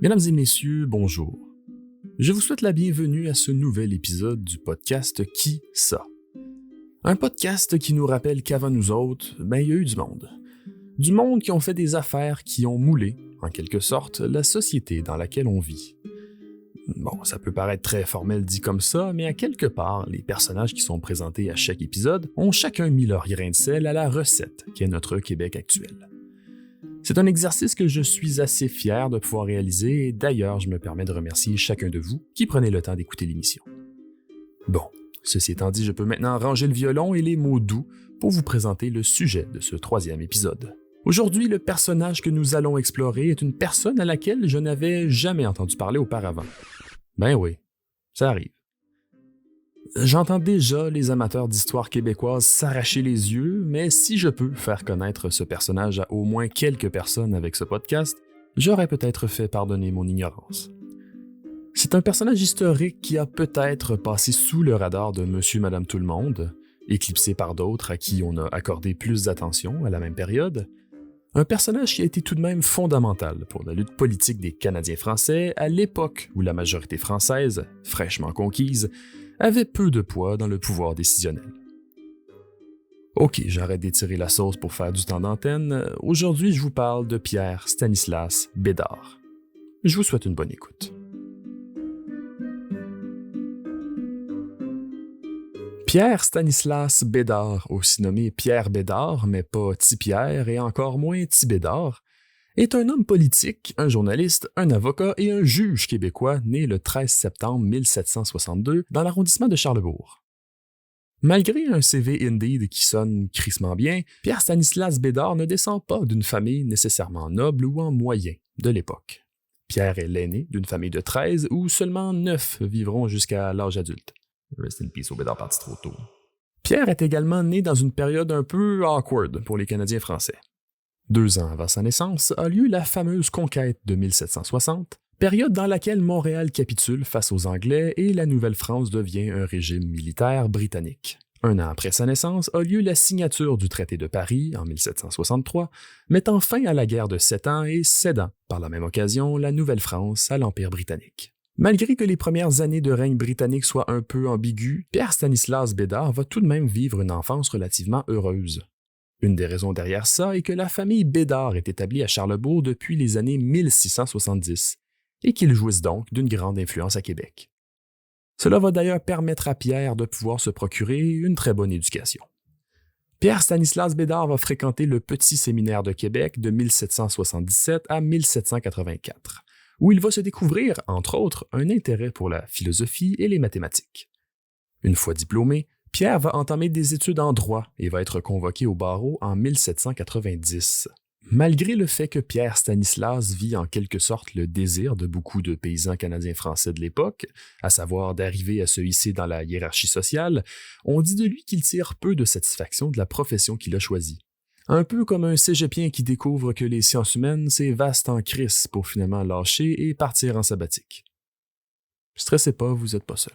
Mesdames et messieurs, bonjour. Je vous souhaite la bienvenue à ce nouvel épisode du podcast Qui ça? Un podcast qui nous rappelle qu'avant nous autres, il y a eu du monde. Du monde qui ont fait des affaires qui ont moulé, en quelque sorte, la société dans laquelle on vit. Bon, ça peut paraître très formel dit comme ça, mais à quelque part, les personnages qui sont présentés à chaque épisode ont chacun mis leur grain de sel à la recette qu'est notre Québec actuel. C'est un exercice que je suis assez fier de pouvoir réaliser et d'ailleurs, je me permets de remercier chacun de vous qui prenez le temps d'écouter l'émission. Bon, ceci étant dit, je peux maintenant ranger le violon et les mots doux pour vous présenter le sujet de ce 3e épisode. Aujourd'hui, le personnage que nous allons explorer est une personne à laquelle je n'avais jamais entendu parler auparavant. Ben oui, ça arrive. J'entends déjà les amateurs d'histoire québécoise s'arracher les yeux, mais si je peux faire connaître ce personnage à au moins quelques personnes avec ce podcast, j'aurais peut-être fait pardonner mon ignorance. C'est un personnage historique qui a peut-être passé sous le radar de Monsieur Madame Tout-le-Monde, éclipsé par d'autres à qui on a accordé plus d'attention à la même période. Un personnage qui a été tout de même fondamental pour la lutte politique des Canadiens français à l'époque où la majorité française, fraîchement conquise, avait peu de poids dans le pouvoir décisionnel. Ok, j'arrête d'étirer la sauce pour faire du temps d'antenne. Aujourd'hui, je vous parle de Pierre Stanislas Bédard. Je vous souhaite une bonne écoute. Pierre Stanislas Bédard, aussi nommé Pierre Bédard, mais pas Ti Pierre et encore moins Ti Bédard, est un homme politique, un journaliste, un avocat et un juge québécois né le 13 septembre 1762 dans l'arrondissement de Charlebourg. Malgré un CV Indeed qui sonne crissement bien, Pierre Stanislas Bédard ne descend pas d'une famille nécessairement noble ou en moyen de l'époque. Pierre est l'aîné d'une famille de 13 où seulement 9 vivront jusqu'à l'âge adulte. Rest in peace au Bédard parti trop tôt. Pierre est également né dans une période un peu awkward pour les Canadiens français. 2 ans avant sa naissance a lieu la fameuse conquête de 1760, période dans laquelle Montréal capitule face aux Anglais et la Nouvelle-France devient un régime militaire britannique. 1 an après sa naissance a lieu la signature du traité de Paris en 1763, mettant fin à la guerre de 7 ans et cédant, par la même occasion, la Nouvelle-France à l'Empire britannique. Malgré que les premières années de règne britannique soient un peu ambiguës, Pierre Stanislas Bédard va tout de même vivre une enfance relativement heureuse. Une des raisons derrière ça est que la famille Bédard est établie à Charlebourg depuis les années 1670 et qu'ils jouissent donc d'une grande influence à Québec. Cela va d'ailleurs permettre à Pierre de pouvoir se procurer une très bonne éducation. Pierre Stanislas Bédard va fréquenter le Petit Séminaire de Québec de 1777 à 1784, où il va se découvrir, entre autres, un intérêt pour la philosophie et les mathématiques. Une fois diplômé, Pierre va entamer des études en droit et va être convoqué au barreau en 1790. Malgré le fait que Pierre Stanislas vit en quelque sorte le désir de beaucoup de paysans canadiens français de l'époque, à savoir d'arriver à se hisser dans la hiérarchie sociale, on dit de lui qu'il tire peu de satisfaction de la profession qu'il a choisie. Un peu comme un cégepien qui découvre que les sciences humaines, c'est vaste en crise pour finalement lâcher et partir en sabbatique. Stressez pas, vous n'êtes pas seul.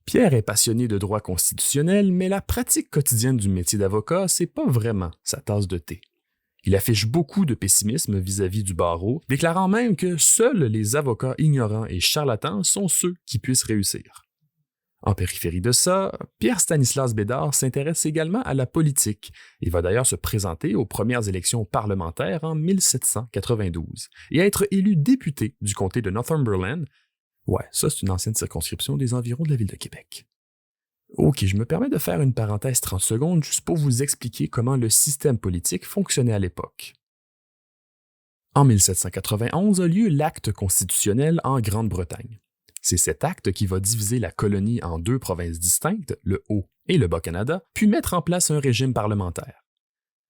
Pierre est passionné de droit constitutionnel, mais la pratique quotidienne du métier d'avocat, c'est pas vraiment sa tasse de thé. Il affiche beaucoup de pessimisme vis-à-vis du barreau, déclarant même que seuls les avocats ignorants et charlatans sont ceux qui puissent réussir. En périphérie de ça, Pierre Stanislas Bédard s'intéresse également à la politique et va d'ailleurs se présenter aux premières élections parlementaires en 1792 et être élu député du comté de Northumberland. Ouais, ça c'est une ancienne circonscription des environs de la ville de Québec. Ok, je me permets de faire une parenthèse 30 secondes juste pour vous expliquer comment le système politique fonctionnait à l'époque. En 1791 a lieu l'acte constitutionnel en Grande-Bretagne. C'est cet acte qui va diviser la colonie en 2 provinces distinctes, le Haut et le Bas-Canada, puis mettre en place un régime parlementaire.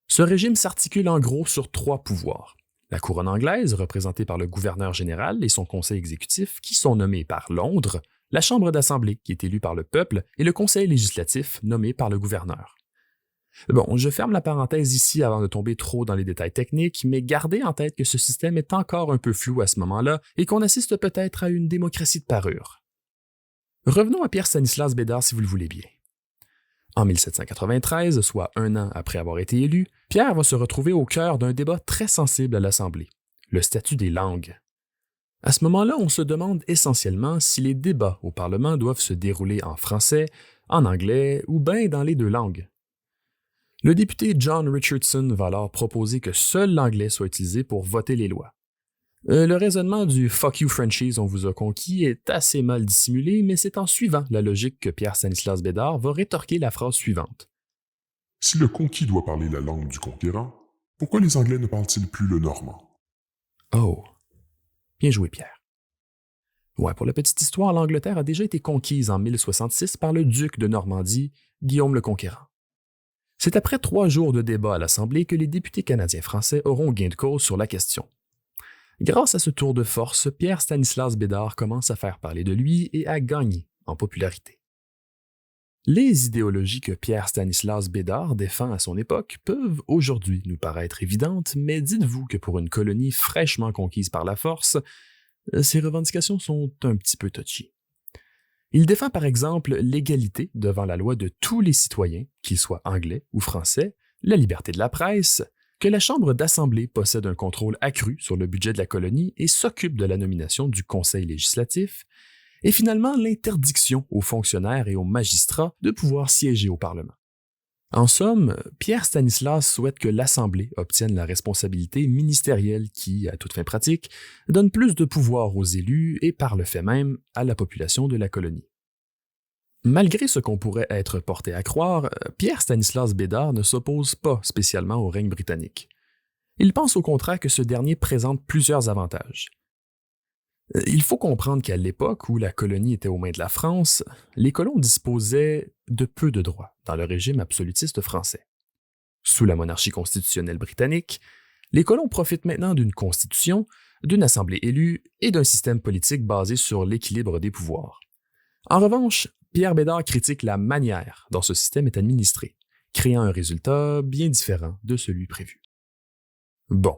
Ce régime s'articule en gros sur 3 pouvoirs. La couronne anglaise, représentée par le gouverneur général et son conseil exécutif, qui sont nommés par Londres, la Chambre d'Assemblée, qui est élue par le peuple, et le conseil législatif, nommé par le gouverneur. Bon, je ferme la parenthèse ici avant de tomber trop dans les détails techniques, mais gardez en tête que ce système est encore un peu flou à ce moment-là et qu'on assiste peut-être à une démocratie de parure. Revenons à Pierre Stanislas Bédard si vous le voulez bien. En 1793, soit 1 an après avoir été élu, Pierre va se retrouver au cœur d'un débat très sensible à l'Assemblée, le statut des langues. À ce moment-là, on se demande essentiellement si les débats au Parlement doivent se dérouler en français, en anglais ou bien dans les deux langues. Le député John Richardson va alors proposer que seul l'anglais soit utilisé pour voter les lois. Le raisonnement du Fuck you Frenchies, on vous a conquis est assez mal dissimulé, mais c'est en suivant la logique que Pierre-Stanislas Bédard va rétorquer la phrase suivante. Si le conquis doit parler la langue du conquérant, pourquoi les Anglais ne parlent-ils plus le normand? Oh, bien joué Pierre. Ouais, pour la petite histoire, l'Angleterre a déjà été conquise en 1066 par le duc de Normandie, Guillaume le Conquérant. C'est après 3 jours de débat à l'Assemblée que les députés canadiens-français auront gain de cause sur la question. Grâce à ce tour de force, Pierre-Stanislas Bédard commence à faire parler de lui et à gagner en popularité. Les idéologies que Pierre-Stanislas Bédard défend à son époque peuvent aujourd'hui nous paraître évidentes, mais dites-vous que pour une colonie fraîchement conquise par la force, ces revendications sont un petit peu touchy. Il défend par exemple l'égalité devant la loi de tous les citoyens, qu'ils soient anglais ou français, la liberté de la presse, que la Chambre d'Assemblée possède un contrôle accru sur le budget de la colonie et s'occupe de la nomination du Conseil législatif, et finalement l'interdiction aux fonctionnaires et aux magistrats de pouvoir siéger au Parlement. En somme, Pierre-Stanislas souhaite que l'Assemblée obtienne la responsabilité ministérielle qui, à toute fin pratique, donne plus de pouvoir aux élus et par le fait même à la population de la colonie. Malgré ce qu'on pourrait être porté à croire, Pierre-Stanislas Bédard ne s'oppose pas spécialement au règne britannique. Il pense au contraire que ce dernier présente plusieurs avantages. Il faut comprendre qu'à l'époque où la colonie était aux mains de la France, les colons disposaient de peu de droits dans le régime absolutiste français. Sous la monarchie constitutionnelle britannique, les colons profitent maintenant d'une constitution, d'une assemblée élue et d'un système politique basé sur l'équilibre des pouvoirs. En revanche, Pierre Bédard critique la manière dont ce système est administré, créant un résultat bien différent de celui prévu. Bon.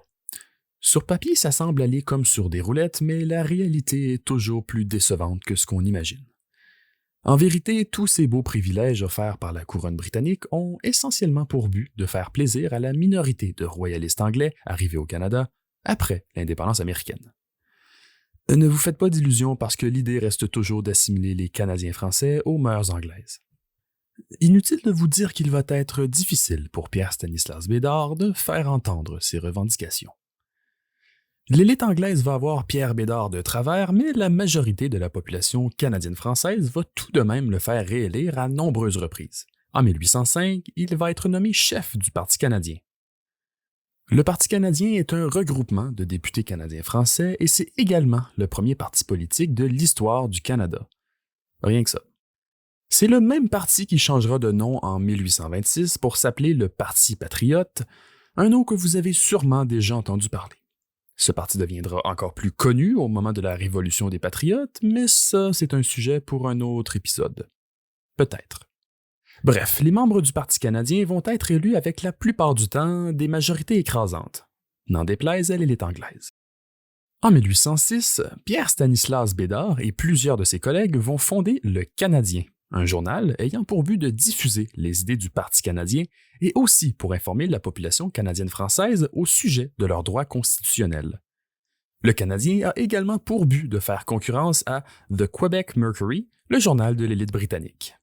Sur papier, ça semble aller comme sur des roulettes, mais la réalité est toujours plus décevante que ce qu'on imagine. En vérité, tous ces beaux privilèges offerts par la couronne britannique ont essentiellement pour but de faire plaisir à la minorité de royalistes anglais arrivés au Canada après l'indépendance américaine. Ne vous faites pas d'illusions parce que l'idée reste toujours d'assimiler les Canadiens français aux mœurs anglaises. Inutile de vous dire qu'il va être difficile pour Pierre-Stanislas Bédard de faire entendre ses revendications. L'élite anglaise va avoir Pierre Bédard de travers, mais la majorité de la population canadienne-française va tout de même le faire réélire à nombreuses reprises. En 1805, il va être nommé chef du Parti canadien. Le Parti canadien est un regroupement de députés canadiens-français et c'est également le premier parti politique de l'histoire du Canada. Rien que ça. C'est le même parti qui changera de nom en 1826 pour s'appeler le Parti patriote, un nom que vous avez sûrement déjà entendu parler. Ce parti deviendra encore plus connu au moment de la Révolution des Patriotes, mais ça, c'est un sujet pour un autre épisode. Peut-être. Bref, les membres du Parti canadien vont être élus avec la plupart du temps des majorités écrasantes, n'en déplaise à l'élite anglaise. En 1806, Pierre-Stanislas Bédard et plusieurs de ses collègues vont fonder Le Canadien, un journal ayant pour but de diffuser les idées du Parti canadien et aussi pour informer la population canadienne-française au sujet de leurs droits constitutionnels. Le Canadien a également pour but de faire concurrence à The Quebec Mercury, le journal de l'élite britannique.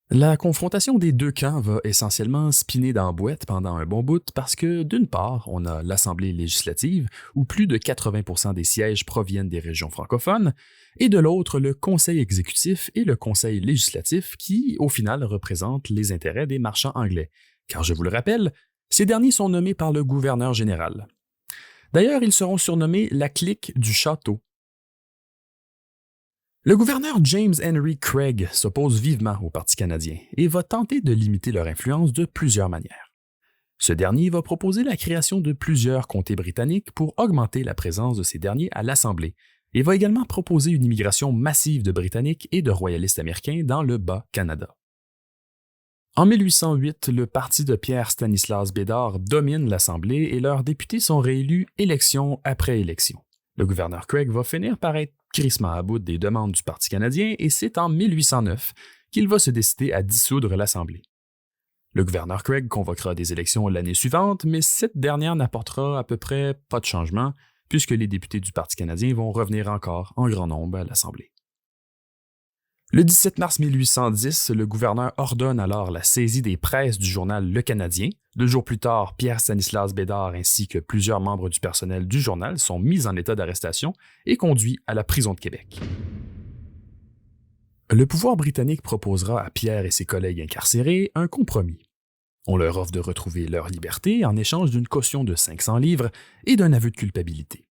La confrontation des deux camps va essentiellement spinner dans la boîte pendant un bon bout parce que, d'une part, on a l'Assemblée législative, où plus de 80% des sièges proviennent des régions francophones, et de l'autre, le Conseil exécutif et le Conseil législatif qui, au final, représentent les intérêts des marchands anglais, car je vous le rappelle, ces derniers sont nommés par le gouverneur général. D'ailleurs, ils seront surnommés la clique du château. Le gouverneur James Henry Craig s'oppose vivement au Parti canadien et va tenter de limiter leur influence de plusieurs manières. Ce dernier va proposer la création de plusieurs comtés britanniques pour augmenter la présence de ces derniers à l'Assemblée et va également proposer une immigration massive de Britanniques et de royalistes américains dans le Bas-Canada. En 1808, le parti de Pierre-Stanislas Bédard domine l'Assemblée et leurs députés sont réélus élection après élection. Le gouverneur Craig va finir par être crissement à bout des demandes du Parti canadien et c'est en 1809 qu'il va se décider à dissoudre l'Assemblée. Le gouverneur Craig convoquera des élections l'année suivante, mais cette dernière n'apportera à peu près pas de changement puisque les députés du Parti canadien vont revenir encore en grand nombre à l'Assemblée. Le 17 mars 1810, le gouverneur ordonne alors la saisie des presses du journal Le Canadien. 2 jours plus tard, Pierre-Stanislas Bédard ainsi que plusieurs membres du personnel du journal sont mis en état d'arrestation et conduits à la prison de Québec. Le pouvoir britannique proposera à Pierre et ses collègues incarcérés un compromis. On leur offre de retrouver leur liberté en échange d'une caution de 500 livres et d'un aveu de culpabilité.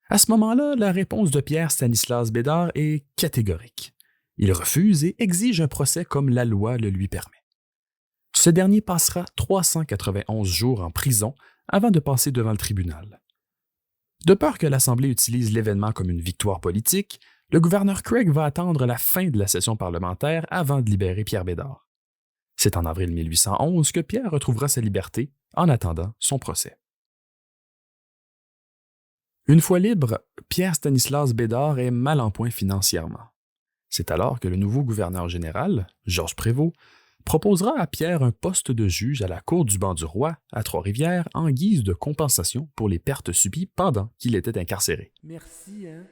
À ce moment-là, la réponse de Pierre-Stanislas Bédard est catégorique. Il refuse et exige un procès comme la loi le lui permet. Ce dernier passera 391 jours en prison avant de passer devant le tribunal. De peur que l'Assemblée utilise l'événement comme une victoire politique, le gouverneur Craig va attendre la fin de la session parlementaire avant de libérer Pierre Bédard. C'est en avril 1811 que Pierre retrouvera sa liberté en attendant son procès. Une fois libre, Pierre-Stanislas Bédard est mal en point financièrement. C'est alors que le nouveau gouverneur général, Georges Prévost, proposera à Pierre un poste de juge à la cour du banc du roi à Trois-Rivières en guise de compensation pour les pertes subies pendant qu'il était incarcéré. Merci, hein?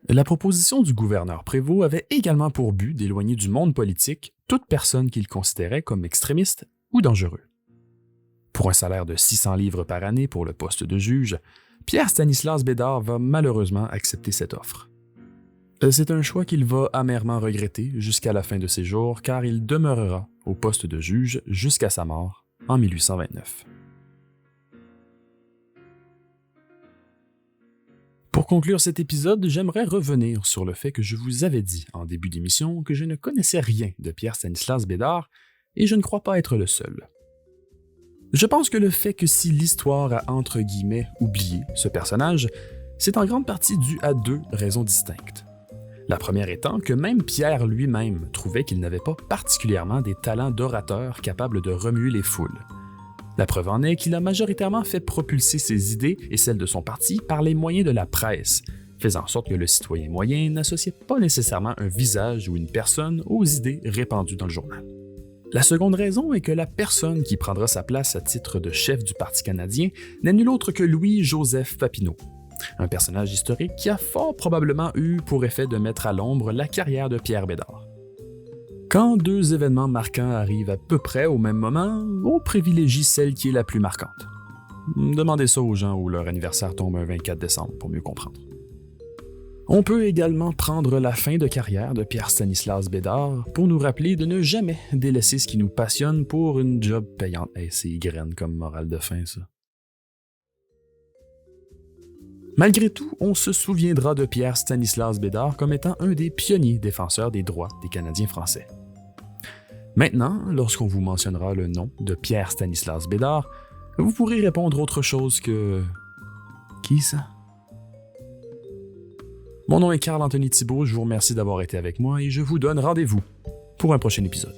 La proposition du gouverneur Prévost avait également pour but d'éloigner du monde politique toute personne qu'il considérait comme extrémiste ou dangereux. Pour un salaire de 600 livres par année pour le poste de juge, Pierre-Stanislas Bédard va malheureusement accepter cette offre. C'est un choix qu'il va amèrement regretter jusqu'à la fin de ses jours, car il demeurera au poste de juge jusqu'à sa mort en 1829. Pour conclure cet épisode, j'aimerais revenir sur le fait que je vous avais dit en début d'émission que je ne connaissais rien de Pierre-Stanislas Bédard, et je ne crois pas être le seul. Je pense que le fait que si l'histoire a entre guillemets oublié ce personnage, c'est en grande partie dû à 2 raisons distinctes. La première étant que même Pierre lui-même trouvait qu'il n'avait pas particulièrement des talents d'orateur capables de remuer les foules. La preuve en est qu'il a majoritairement fait propulser ses idées et celles de son parti par les moyens de la presse, faisant en sorte que le citoyen moyen n'associait pas nécessairement un visage ou une personne aux idées répandues dans le journal. La seconde raison est que la personne qui prendra sa place à titre de chef du Parti canadien n'est nul autre que Louis-Joseph Papineau, un personnage historique qui a fort probablement eu pour effet de mettre à l'ombre la carrière de Pierre Bédard. Quand 2 événements marquants arrivent à peu près au même moment, on privilégie celle qui est la plus marquante. Demandez ça aux gens où leur anniversaire tombe un 24 décembre pour mieux comprendre. On peut également prendre la fin de carrière de Pierre-Stanislas Bédard pour nous rappeler de ne jamais délaisser ce qui nous passionne pour une job payante. C'est graine comme morale de fin, ça. Malgré tout, on se souviendra de Pierre-Stanislas Bédard comme étant un des pionniers défenseurs des droits des Canadiens français. Maintenant, lorsqu'on vous mentionnera le nom de Pierre-Stanislas Bédard, vous pourrez répondre autre chose que... Qui ça? Mon nom est Carl-Anthony Thibault, je vous remercie d'avoir été avec moi et je vous donne rendez-vous pour un prochain épisode.